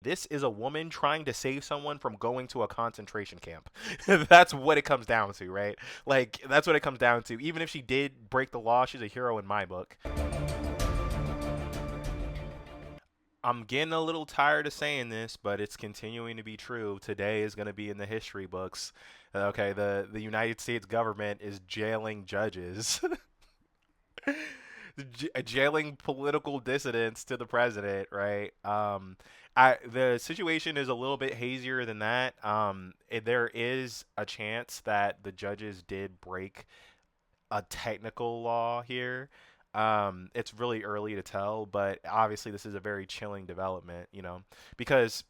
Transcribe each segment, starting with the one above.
This is a woman trying to save someone from going to a concentration camp. That's what it comes down to, right? Like, that's what it comes down to. Even if she did break the law, she's a hero in my book. I'm getting a little tired of saying this, but it's continuing to be true. Today is going to be in the history books. Okay, the United States government is jailing judges, jailing political dissidents to the president, right? The situation is a little bit hazier than that. There is a chance that the judges did break a technical law here. It's really early to tell, but obviously this is a very chilling development, because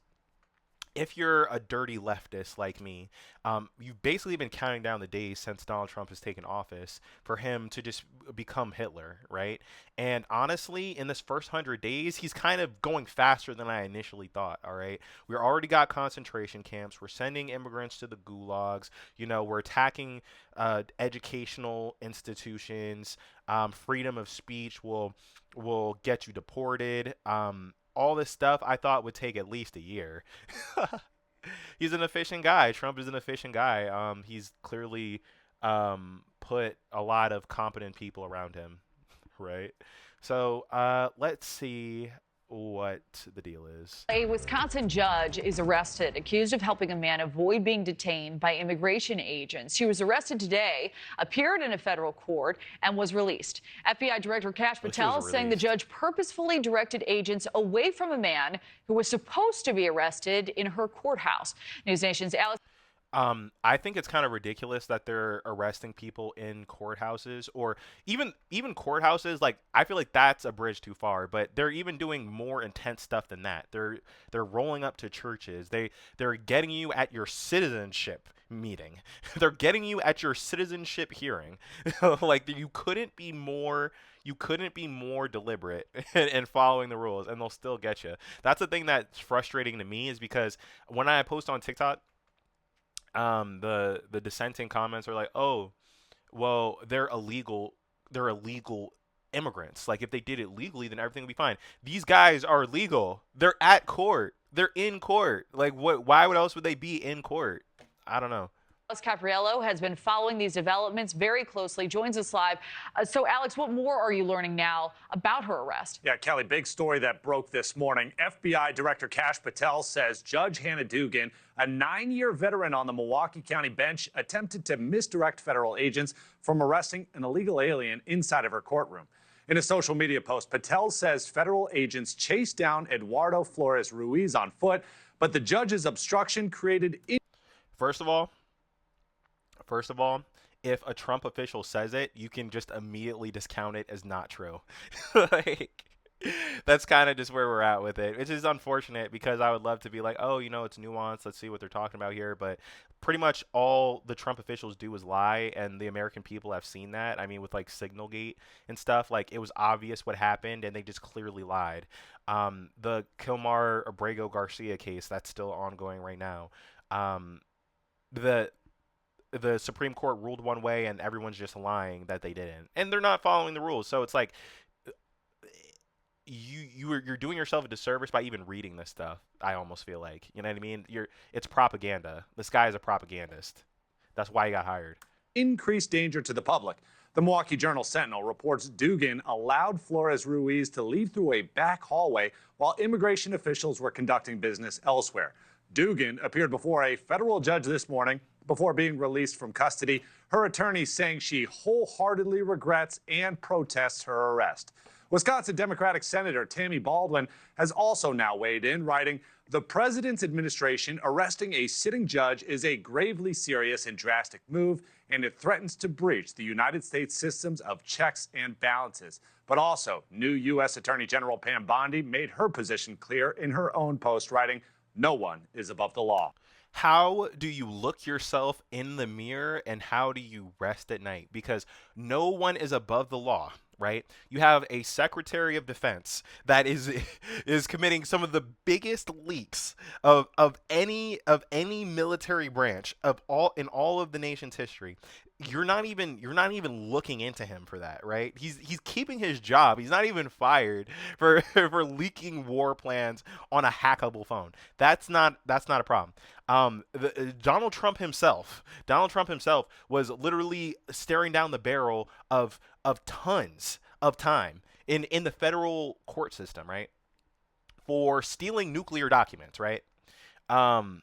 if you're a dirty leftist like me, you've basically been counting down the days since Donald Trump has taken office for him to just become Hitler, right? And honestly, in this first 100 days, he's kind of going faster than I initially thought. All right, we already got concentration camps. We're sending immigrants to the gulags. We're attacking educational institutions. Freedom of speech will get you deported. All this stuff I thought would take at least a year. He's an efficient guy. Trump is an efficient guy. He's clearly put a lot of competent people around him, right? So let's see what the deal is. A Wisconsin judge is arrested, accused of helping a man avoid being detained by immigration agents. He was arrested today, appeared in a federal court, and was released. FBI Director Kash Patel saying the judge purposefully directed agents away from a man who was supposed to be arrested in her courthouse. News Nation's Alex. I think it's kind of ridiculous that they're arresting people in courthouses, or even courthouses. Like, I feel like that's a bridge too far. But they're even doing more intense stuff than that. They're rolling up to churches. They're getting you at your citizenship meeting. They're getting you at your citizenship hearing. Like, you couldn't be more deliberate in following the rules, and they'll still get you. That's the thing that's frustrating to me, is because when I post on TikTok, the dissenting comments are like, oh, well, they're illegal. They're illegal immigrants. Like, if they did it legally, then everything would be fine. These guys are legal. They're at court. They're in court. Like, what? Why else would they be in court? I don't know. Alex Capriello has been following these developments very closely, joins us live. So, Alex, what more are you learning now about her arrest? Yeah, Kelly, big story that broke this morning. FBI Director Kash Patel says Judge Hannah Dugan, a 9-year veteran on the Milwaukee County bench, attempted to misdirect federal agents from arresting an illegal alien inside of her courtroom. In a social media post, Patel says federal agents chased down Eduardo Flores Ruiz on foot, but the judge's obstruction created... First of all, if a Trump official says it, you can just immediately discount it as not true. Like, that's kind of just where we're at with it. Which is unfortunate, because I would love to be like, oh, it's nuanced. Let's see what they're talking about here. But pretty much all the Trump officials do is lie, and the American people have seen that. I mean, with like Signalgate and stuff, like, it was obvious what happened, and they just clearly lied. The Kilmar Abrego Garcia case, that's still ongoing right now. The the Supreme Court ruled one way, and everyone's just lying that they didn't, and they're not following the rules. So it's like, you're doing yourself a disservice by even reading this stuff. I almost feel like, you know what I mean. It's propaganda. This guy is a propagandist. That's why he got hired. Increased danger to the public. The Milwaukee Journal-Sentinel reports Dugan allowed Flores Ruiz to leave through a back hallway while immigration officials were conducting business elsewhere. Dugan appeared before a federal judge this morning before being released from custody. Her attorney saying she wholeheartedly regrets and protests her arrest. Wisconsin Democratic Senator Tammy Baldwin has also now weighed in, writing, "The president's administration arresting a sitting judge is a gravely serious and drastic move, and it threatens to breach the United States systems of checks and balances." But also, new U.S. Attorney General Pam Bondi made her position clear in her own post, writing, "No one is above the law." How do you look yourself in the mirror, and how do you rest at night? Because no one is above the law, right? You have a Secretary of Defense that is is committing some of the biggest leaks of any military branch of all in all of the nation's history. You're not even looking into him for that, right? He's keeping his job. He's not even fired for for leaking war plans on a hackable phone. That's not a problem. Donald Trump himself was literally staring down the barrel of tons of time in the federal court system, right? For stealing nuclear documents, right? Um,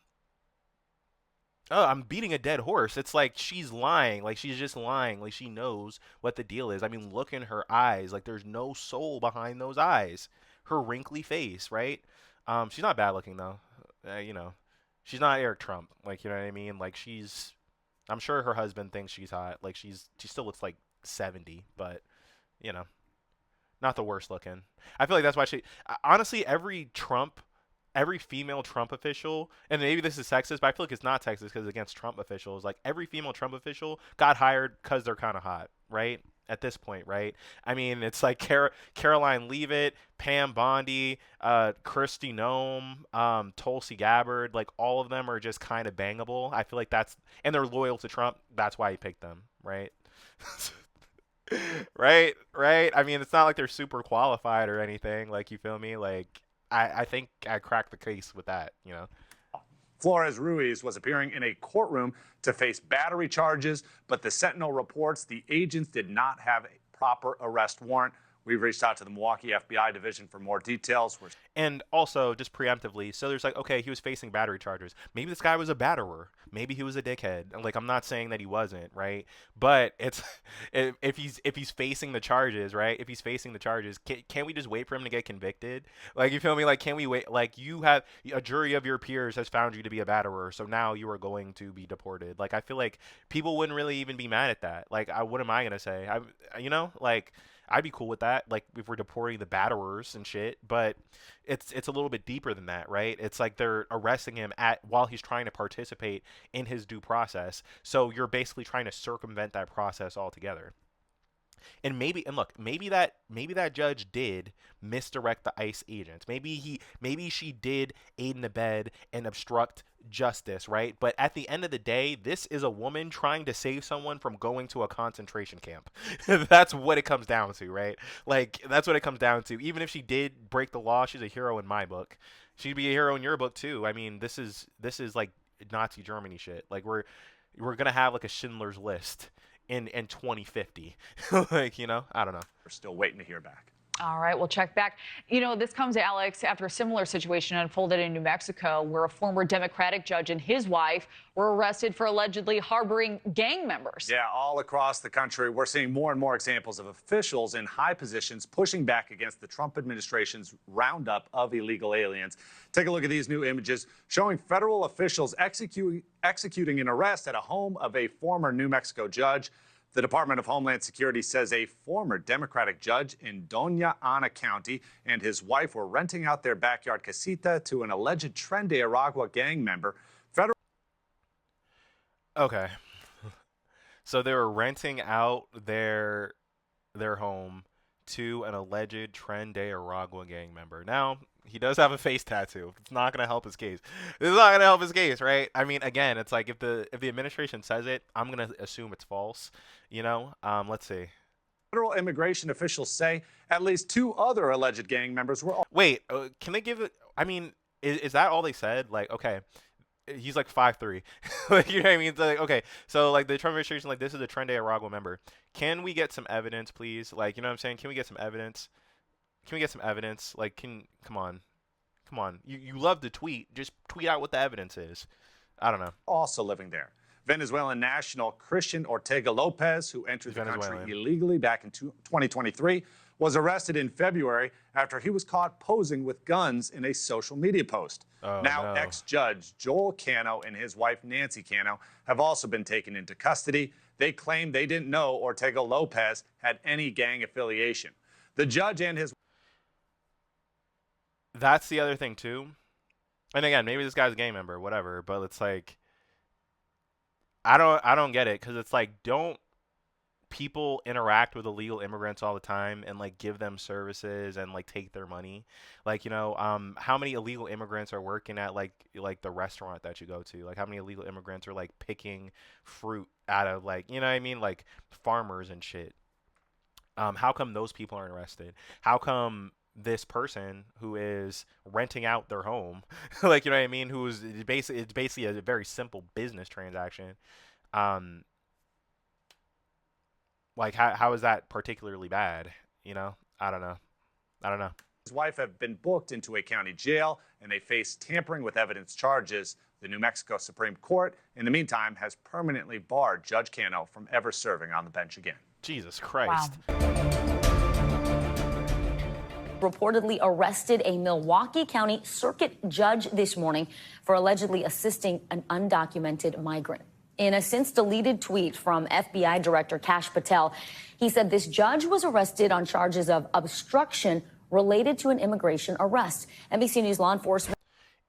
oh, I'm beating a dead horse. It's like she's lying. Like she's just lying. Like she knows what the deal is. I mean, look in her eyes. Like there's no soul behind those eyes. Her wrinkly face, right? She's not bad looking though. You know, she's not Eric Trump. Like you know what I mean? Like she's. I'm sure her husband thinks she's hot. Like she still looks like 70, but you know, not the worst looking. I feel like that's why she. Honestly, every female Trump official, and maybe this is sexist, but I feel like it's not sexist because it's against Trump officials. Like every female Trump official got hired because they're kind of hot, right? At this point, right? I mean, it's like Caroline Leavitt, Pam Bondi, Kristi Noem, Tulsi Gabbard. Like all of them are just kind of bangable. I feel like and they're loyal to Trump. That's why he picked them, right? Right. I mean, it's not like they're super qualified or anything. Like you feel me? Like I think I cracked the case with that. You know. Flores Ruiz was appearing in a courtroom to face battery charges, but the Sentinel reports the agents did not have a proper arrest warrant. We've reached out to the Milwaukee FBI division for more details. And also, just preemptively, so there's like, okay, he was facing battery charges. Maybe this guy was a batterer. Maybe he was a dickhead. Like, I'm not saying that he wasn't, right? But it's if he's facing the charges, right? If he's facing the charges, can't we just wait for him to get convicted? Like, you feel me? Like, can we wait? Like, you have a jury of your peers has found you to be a batterer, so now you are going to be deported. Like, I feel like people wouldn't really even be mad at that. Like, what am I gonna say? Like. I'd be cool with that, like if we're deporting the batterers and shit. But it's a little bit deeper than that, right? It's like they're arresting him while he's trying to participate in his due process. So you're basically trying to circumvent that process altogether. And look, maybe that judge did misdirect the ICE agents. Maybe she did aid and abet and obstruct justice, right? But at the end of the day, this is a woman trying to save someone from going to a concentration camp. That's what it comes down to, right? Like that's what it comes down to. Even if she did break the law, she's a hero in my book. She'd be a hero in your book too. I mean, this is like Nazi Germany shit. Like we're gonna have like a Schindler's List in 2050. Like I don't know. We're still waiting to hear back. All right, we'll check back. You know, this comes, Alex, after a similar situation unfolded in New Mexico where a former Democratic judge and his wife were arrested for allegedly harboring gang members. Yeah, all across the country, we're seeing more and more examples of officials in high positions pushing back against the Trump administration's roundup of illegal aliens. Take a look at these new images showing federal officials executing an arrest at a home of a former New Mexico judge. The Department of Homeland Security says a former Democratic judge in Doña Ana County and his wife were renting out their backyard casita to an alleged Tren de Aragua gang member. Okay. So they were renting out their home to an alleged Tren de Aragua gang member. Now, he does have a face tattoo. It's not going to help his case. It's not going to help his case, right? I mean, again, it's like if the administration says it, I'm going to assume it's false, Let's see. Federal immigration officials say at least 2 other alleged gang members were. Wait, can they give it? I mean, is that all they said? Like, okay, he's like 5'3". Like, you know what I mean? It's like, okay, so like the Trump administration, like this is a Tren de Aragua member. Can we get some evidence, please? Like, you know what I'm saying? Can we get some evidence? Can we get some evidence? Like, come on. You love to tweet. Just tweet out what the evidence is. I don't know. Also living there. Venezuelan national Christian Ortega Lopez, who entered the country illegally back in 2023, was arrested in February after he was caught posing with guns in a social media post. Ex-judge Joel Cano and his wife Nancy Cano have also been taken into custody. They claim they didn't know Ortega Lopez had any gang affiliation. The judge and his... That's the other thing, too. And again, maybe this guy's a gang member, whatever, but it's like... I don't get it, because it's like, don't people interact with illegal immigrants all the time and like give them services and like take their money. Like, how many illegal immigrants are working at like the restaurant that you go to? Like how many illegal immigrants are like picking fruit out of like, you know what I mean? Like farmers and shit. How come those people aren't arrested? How come this person who is renting out their home, like, you know what I mean, who's basically, it's basically a very simple business transaction. Um, like how is that particularly bad? I don't know. I don't know. His wife have been booked into a county jail, and they face tampering with evidence charges. The New Mexico Supreme Court, in the meantime, has permanently barred Judge Cano from ever serving on the bench again. Jesus Christ. Wow. Reportedly arrested a Milwaukee County Circuit judge this morning for allegedly assisting an undocumented migrant. In a since-deleted tweet from FBI Director Kash Patel, he said this judge was arrested on charges of obstruction related to an immigration arrest. NBC News law enforcement.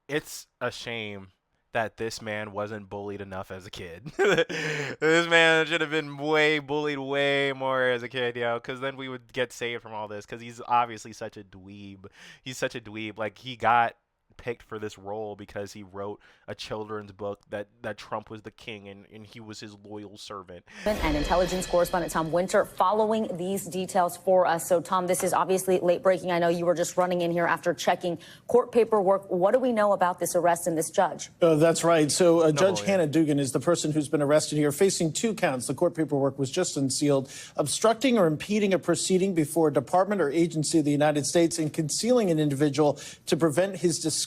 It's a shame that this man wasn't bullied enough as a kid. This man should have been bullied way more as a kid, because then we would get saved from all this, because he's obviously such a dweeb. He's such a dweeb. Like, he got picked for this role because he wrote a children's book that Trump was the king and he was his loyal servant. And intelligence correspondent Tom Winter following these details for us. So, Tom, this is obviously late breaking. I know you were just running in here after checking court paperwork. What do we know about this arrest and this judge? That's right. So Judge Hannah Dugan is the person who's been arrested here, facing 2 counts. The court paperwork was just unsealed: obstructing or impeding a proceeding before a department or agency of the United States and concealing an individual to prevent his discovery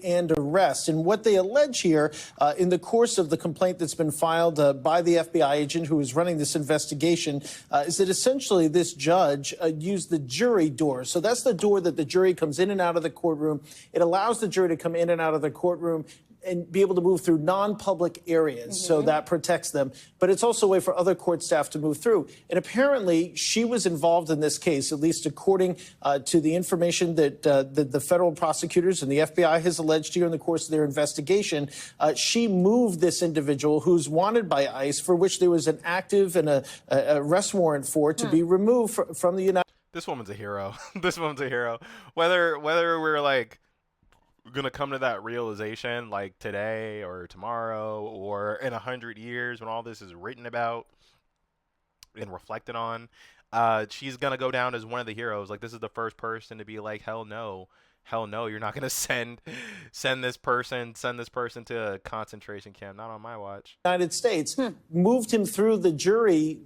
and arrest. And what they allege here in the course of the complaint that's been filed by the FBI agent who is running this investigation is that essentially this judge used the jury door. So that's the door that the jury comes in and out of the courtroom. It allows the jury to come in and out of the courtroom and be able to move through non-public areas, so that protects them. But it's also a way for other court staff to move through. And apparently, she was involved in this case, at least according to the information that the federal prosecutors and the FBI has alleged here in the course of their investigation. She moved this individual who's wanted by ICE, for which there was an active and a arrest warrant for, to be removed from the United States. This woman's a hero. This woman's a hero. Whether we're like gonna come to that realization like today or tomorrow or in 100 years when all this is written about and reflected on, she's gonna go down as one of the heroes. Like, this is the first person to be like, hell no, you're not gonna send this person to a concentration camp. Not on my watch. United States moved him through the jury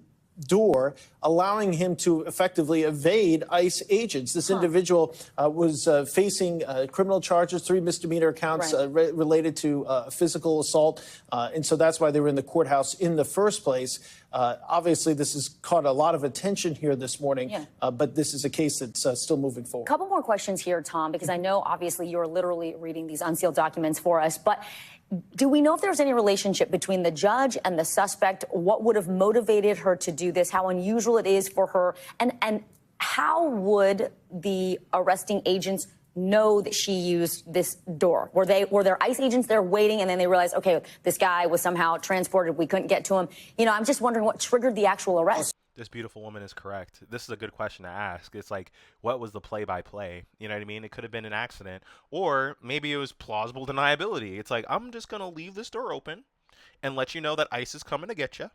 door, allowing him to effectively evade ICE agents. This individual was facing criminal charges, 3 misdemeanor counts related to physical assault. And so that's why they were in the courthouse in the first place. Obviously, this has caught a lot of attention here this morning, but this is a case that's still moving forward. A couple more questions here, Tom, because I know obviously you're literally reading these unsealed documents for us, but do we know if there's any relationship between the judge and the suspect? What would have motivated her to do this? How unusual it is for her? And how would the arresting agents know that she used this door? Were there ICE agents there waiting, and then they realized, okay, this guy was somehow transported, we couldn't get to him? I'm just wondering what triggered the actual arrest. This beautiful woman is correct. This is a good question to ask. It's like, what was the play-by-play? You know what I mean? It could have been an accident, or maybe it was plausible deniability. It's like, I'm just gonna leave this door open and let you know that ICE is coming to get you,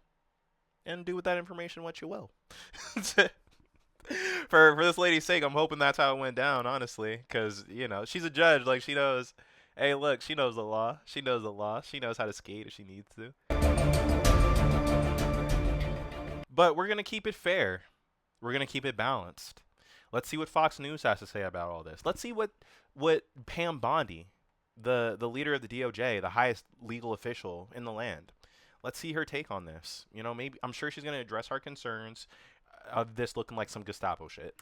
and do with that information what you will. For this lady's sake, I'm hoping that's how it went down, honestly, because she's a judge. Like, she knows. Hey, look, she knows the law. She knows the law. She knows how to skate if she needs to. But we're going to keep it fair. We're going to keep it balanced. Let's see what Fox News has to say about all this. Let's see what Pam Bondi, the leader of the DOJ, the highest legal official in the land, let's see her take on this. Maybe I'm sure she's going to address our concerns of this looking like some Gestapo shit.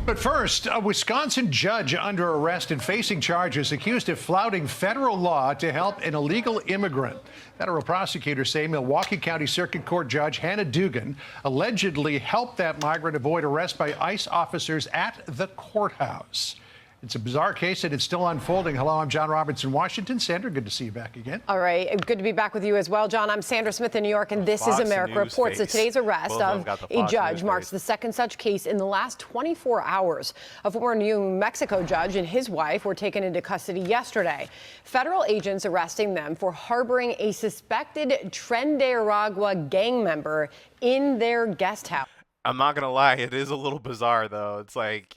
But first, a Wisconsin judge under arrest and facing charges accused of flouting federal law to help an illegal immigrant. Federal prosecutors say Milwaukee County Circuit Court Judge Hannah Dugan allegedly helped that migrant avoid arrest by ICE officers at the courthouse. It's a bizarre case and it's still unfolding. Hello, I'm John Roberts in Washington. Sandra, good to see you back again. All right. Good to be back with you as well, John. I'm Sandra Smith in New York, and this Fox is America News Reports that face. today's arrest Both of them of got the a Fox judge News marks face. the second such case in the last 24 hours. A former New Mexico judge and his wife were taken into custody yesterday. Federal agents arresting them for harboring a suspected Tren de Aragua gang member in their guest house. I'm not gonna lie, it is a little bizarre though. It's like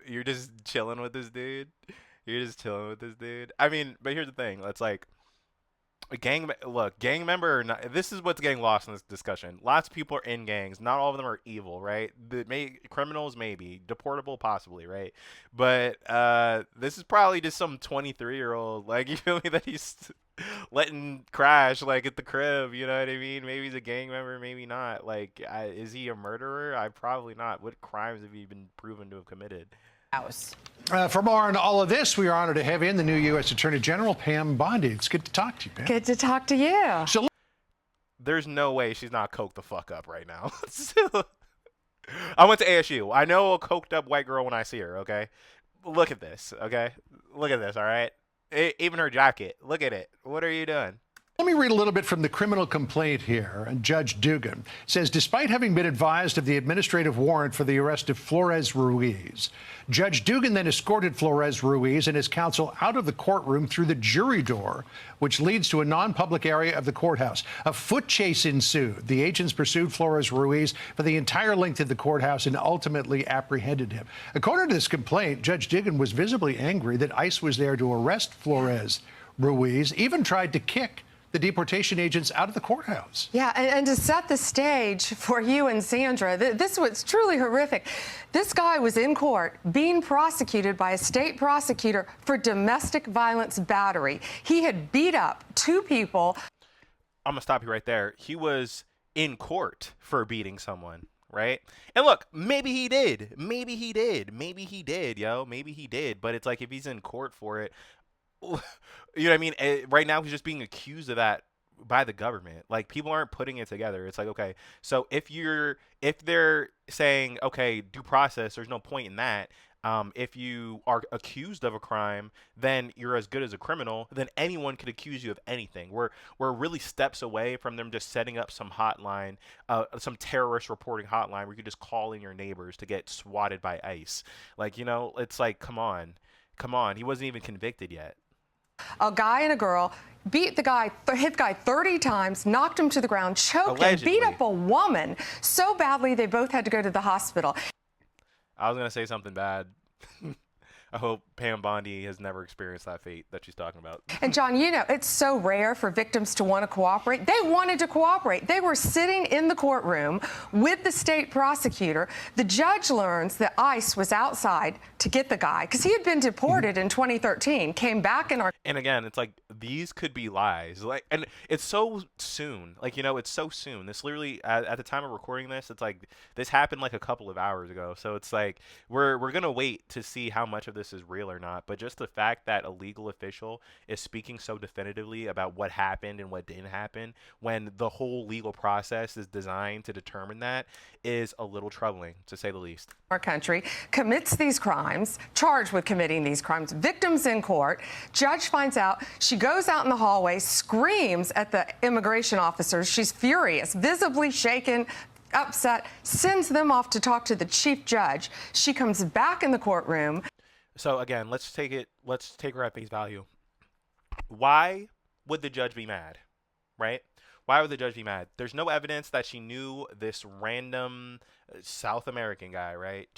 you're just chilling with this dude. You're just chilling with this dude. I mean, but here's the thing. It's like a gang. Look, gang member or not. This is what's getting lost in this discussion. Lots of people are in gangs. Not all of them are evil, right? Criminals maybe, deportable possibly, right? But this is probably just some 23-year-old. Like, you feel me? That he's letting crash like at the crib. You know what I mean? Maybe he's a gang member, maybe not. Like, is he a murderer? Probably not. What crimes have he been proven to have committed? House. For more on all of this, we are honored to have in the new U.S. Attorney General, Pam Bondi. It's good to talk to you, Pam. Good to talk to you. So There's no way she's not coked the fuck up right now. I went to ASU. I know a coked up white girl when I see her, okay? Look at this, okay? Look at this, all right? Even her jacket. Look at it. What are you doing? let me read a little bit from the criminal complaint here. And Judge Dugan says, despite having been advised of the administrative warrant for the arrest of Flores Ruiz, Judge Dugan then escorted Flores Ruiz and his counsel out of the courtroom through the jury door, which leads to a non-public area of the courthouse. A foot chase ensued. The agents pursued Flores Ruiz for the entire length of the courthouse and ultimately apprehended him. According to this complaint, Judge Dugan was visibly angry that ICE was there to arrest Flores Ruiz, even tried to kick the deportation agents out of the courthouse. Yeah, and to set the stage for you and Sandra, this was truly horrific. This guy was in court being prosecuted by a state prosecutor for domestic violence battery. He had beat up two people. I'm gonna stop you right there. He was in court for beating someone, right? And look, maybe he did. Maybe he did. Maybe he did, yo. Maybe he did. But it's like, if he's in court for it, you know what I mean? Right now, he's just being accused of that by the government. Like, people aren't putting it together. It's like, okay, so if they're saying, okay, due process, there's no point in that. If you are accused of a crime, then you're as good as a criminal. Then anyone could accuse you of anything. We're really steps away from them just setting up some hotline, some terrorist reporting hotline where you could just call in your neighbors to get swatted by ICE. Like, you know, it's like, come on. He wasn't even convicted yet. A guy and a girl beat the guy, hit the guy 30 times, knocked him to the ground, choked Allegedly. him, beat up a woman so badly they both had to go to the hospital. I was going to say something bad. I hope Pam Bondi has never experienced that fate that she's talking about. And John, you know, it's so rare for victims to want to cooperate. They wanted to cooperate. They were sitting in the courtroom with the state prosecutor. The judge learns that ICE was outside to get the guy because he had been deported in 2013, came back in our... And again, it's like, these could be lies. Like, and it's so soon. Like, you know, it's so soon. This literally, at the time of recording this, it's like, this happened like a couple of hours ago. So it's like, we're going to wait to see how much of this is real or not. But just the fact that a legal official is speaking so definitively about what happened and what didn't happen, when the whole legal process is designed to determine that, is a little troubling, to say the least. Our country commits these crimes, charged with committing these crimes, victims in court. Judge finds out. She goes out in the hallway, screams at the immigration officers. She's furious, visibly shaken, upset, sends them off to talk to the chief judge. She comes back in the courtroom. So again, let's take her at face value. Why would the judge be mad, right? Why would the judge be mad? There's no evidence that she knew this random South American guy, right?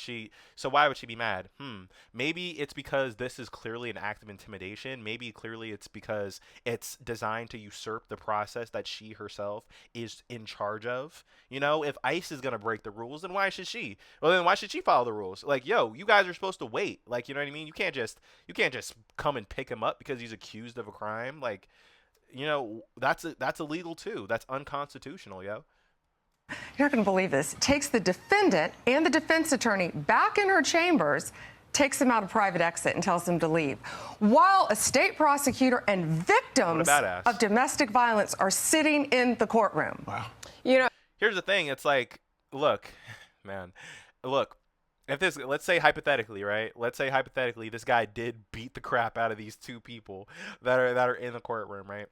So why would she be mad? Maybe it's because this is clearly an act of intimidation. Maybe clearly it's because it's designed to usurp the process that she herself is in charge of. You know, if ICE is going to break the rules, then why should she? Well, then why should she follow the rules? Like, yo, you guys are supposed to wait. Like, you know what I mean? You can't just come and pick him up because he's accused of a crime. Like, you know, that's illegal too. That's unconstitutional, yo. You're not going to believe this. Takes the defendant and the defense attorney back in her chambers, takes them out a private exit and tells them to leave, while a state prosecutor and victims of domestic violence are sitting in the courtroom. Wow. You know, Here's the thing. It's like, look, man, look, if this, let's say hypothetically, right? Let's say hypothetically, this guy did beat the crap out of these two people that are in the courtroom, right?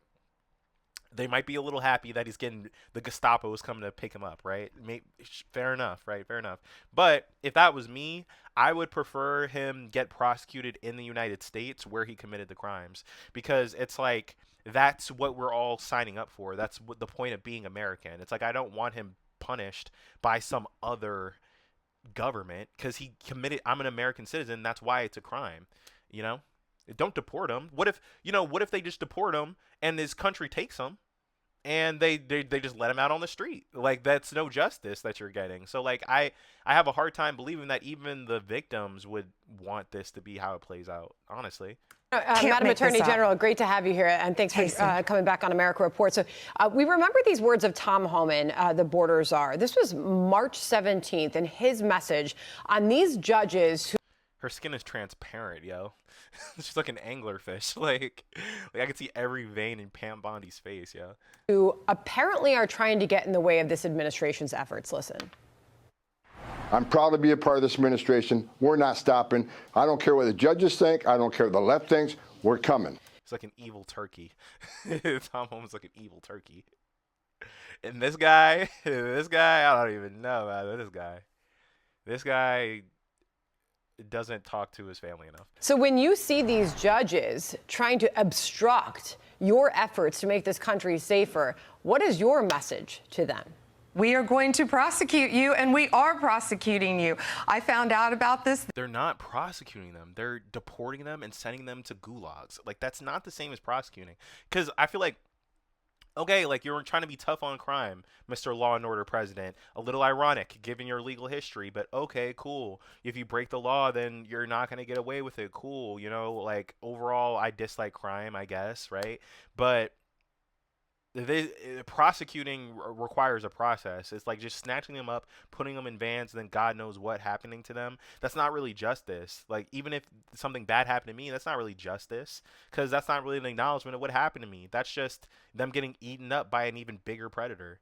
They might be a little happy that he's getting the Gestapo is coming to pick him up, right? Fair enough, right? Fair enough. But if that was me, I would prefer him get prosecuted in the United States where he committed the crimes, because it's like that's what we're all signing up for. That's what the point of being American. It's like I don't want him punished by some other government because he committed. I'm an American citizen. That's why it's a crime, you know. Don't deport him. What if What if they just deport him and his country takes him and they just let him out on the street? Like that's no justice that you're getting. So like I have a hard time believing that even the victims would want this to be how it plays out. Honestly. Madam Attorney General, great to have you here, and thanks for coming back on America Report. So we remember these words of Tom Homan, the border czar. This was March 17th, and his message on these judges who... Her skin is transparent, yo. She's like an anglerfish. Like I can see every vein in Pam Bondi's face, yo. Who apparently are trying to get in the way of this administration's efforts. Listen. I'm proud to be a part of this administration. We're not stopping. I don't care what the judges think. I don't care what the left thinks. We're coming. It's like an evil turkey. Tom Holmes like an evil turkey. And this guy, I don't even know, man. This guy doesn't talk to his family enough. So when you see these judges trying to obstruct your efforts to make this country safer, what is your message to them? We are going to prosecute you, and we are prosecuting you. I found out about this. They're not prosecuting them. They're deporting them and sending them to gulags. Like, that's not the same as prosecuting. Because I feel like, okay, like you're trying to be tough on crime, Mr. Law and Order President. A little ironic given your legal history, but okay, cool. If you break the law, then you're not going to get away with it. Cool. You know, like overall, I dislike crime, I guess, right? But prosecuting requires a process. It's like just snatching them up, putting them in vans, and then God knows what happening to them. That's not really justice. Like even if something bad happened to me, that's not really justice, because that's not really an acknowledgement of what happened to me. That's just them getting eaten up by an even bigger predator.